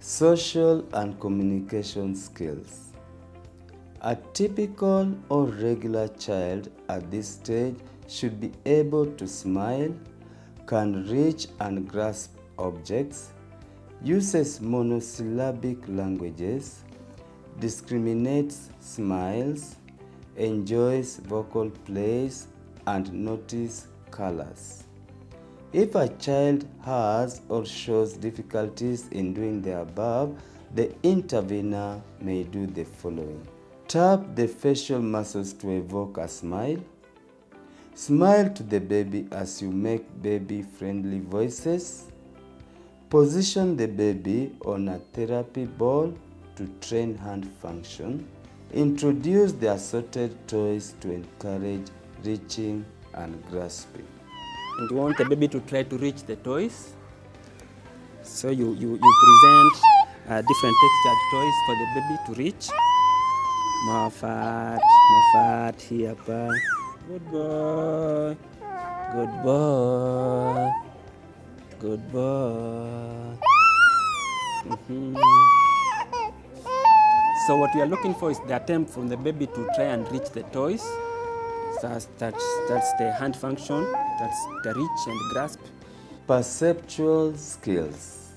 Social and communication skills. A typical or regular child at this stage should be able to smile, can reach and grasp objects, uses monosyllabic languages, discriminates smiles, enjoys vocal plays, and notices colors. If a child has or shows difficulties in doing the above, the intervener may do the following. Tap the facial muscles to evoke a smile. Smile to the baby as you make baby-friendly voices. Position the baby on a therapy ball to train hand function. Introduce the assorted toys to encourage reaching and grasping. And you want the baby to try to reach the toys. So you present different textured toys for the baby to reach. More fat, here, pa. Good boy, good boy, good boy. So what we are looking for is the attempt from the baby to try and reach the toys. That's the hand function, that's the reach and grasp. Perceptual skills.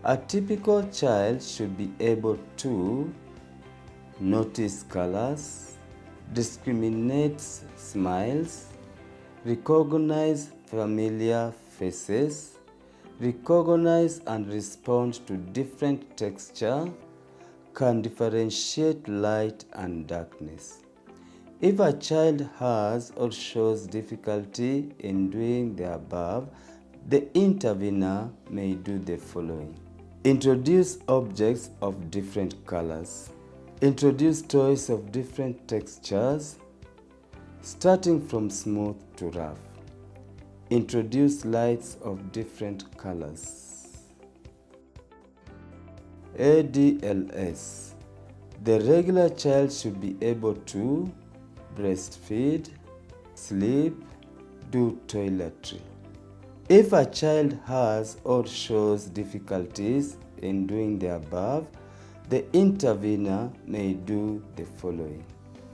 A typical child should be able to notice colors, discriminate smiles, recognize familiar faces, recognize and respond to different texture, can differentiate light and darkness. If a child has or shows difficulty in doing the above, the intervener may do the following. Introduce objects of different colors. Introduce toys of different textures, starting from smooth to rough. Introduce lights of different colors. ADLS. The regular child should be able to breastfeed, sleep, do toiletry. If a child has or shows difficulties in doing the above, the intervener may do the following.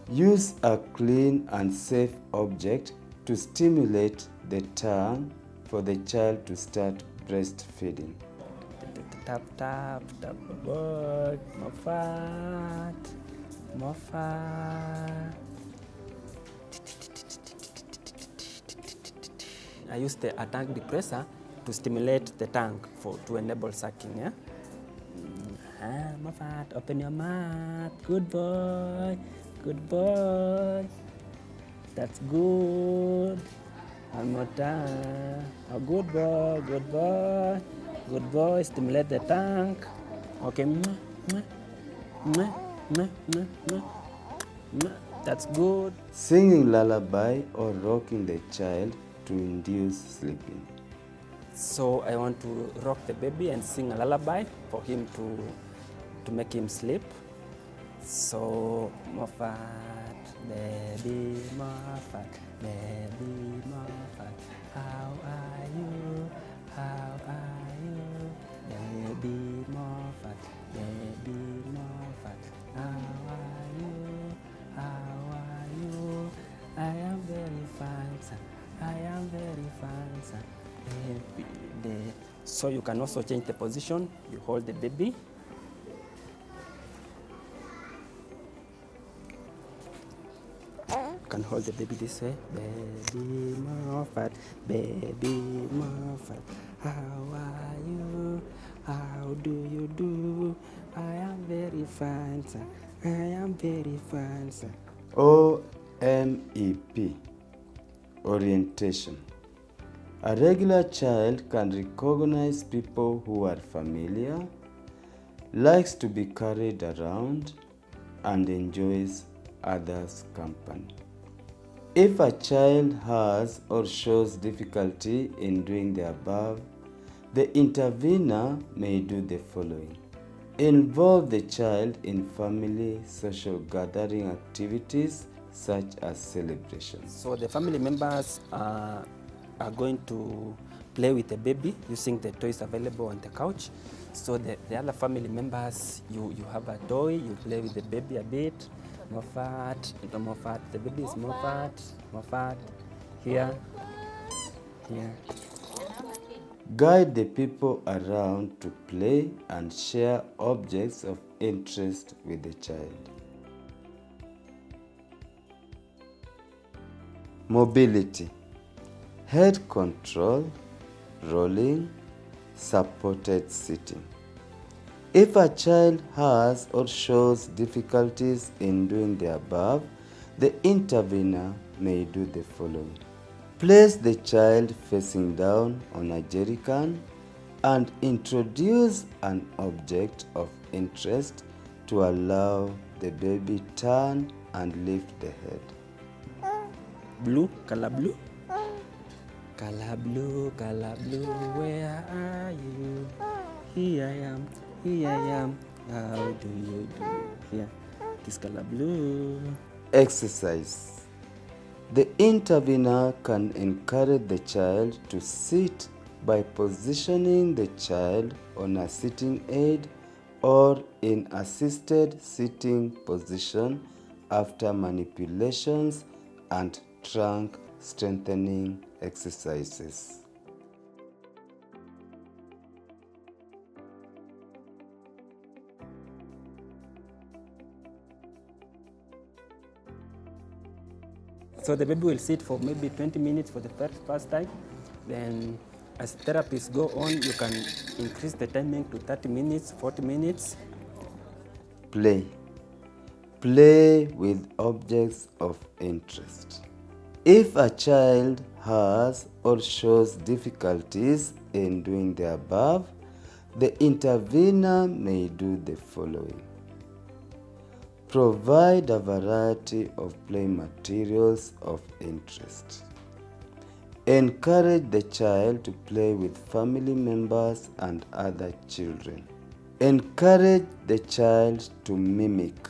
Use a clean and safe object to stimulate the tongue for the child to start breastfeeding. Tap, tap, tap, boy, more fat, more fat. I use the tongue depressor to stimulate the tongue to enable sucking. Yeah? More fat, open your mouth. Good boy, good boy. That's good. One more time. Oh, good boy, good boy. Good boy, stimulate the tongue. Okay. That's good. Singing lullaby or rocking the child to induce sleeping. So I want to rock the baby and sing a lullaby for him to make him sleep. So Moffat, baby Moffat, baby Moffat, how are you? How are you? Baby Moffat, baby Moffat, how are you? How are you? I am very fine, sir. I am very fine, sir. Every day. So you can also change the position. You hold the baby. You can hold the baby this way. Baby Moffat, baby Moffat, how are you? How do you do? I am very fine, sir. I am very fine, sir. OMEP. Orientation. A regular child can recognize people who are familiar, likes to be carried around, and enjoys others' company. If a child has or shows difficulty in doing the above, the intervener may do the following. Involve the child in family social gathering activities such as celebrations. So the family members are going to play with the baby using the toys available on the couch. So the other family members, you have a toy, you play with the baby a bit, more fat, more fat, the baby is more fat, here, here. Guide the people around to play and share objects of interest with the child. Mobility, head control, rolling, supported sitting. If a child has or shows difficulties in doing the above, the intervener may do the following. Place the child facing down on a jerry can and introduce an object of interest to allow the baby turn and lift the head. Blue, color blue. Color blue, where are you? Here I am, how do you do? Here, this color blue. Exercise. The intervener can encourage the child to sit by positioning the child on a sitting aid or in assisted sitting position after manipulations and trunk strengthening exercises. So the baby will sit for maybe 20 minutes for the first time. Then as therapists go on, you can increase the timing to 30 minutes, 40 minutes. Play. Play with objects of interest. If a child has or shows difficulties in doing the above, the intervener may do the following. Provide a variety of play materials of interest. Encourage the child to play with family members and other children. Encourage the child to mimic.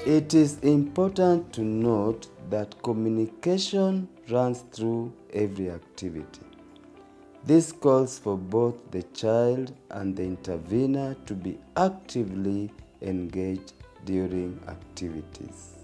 It is important to note that communication runs through every activity. This calls for both the child and the intervener to be actively engaged during activities.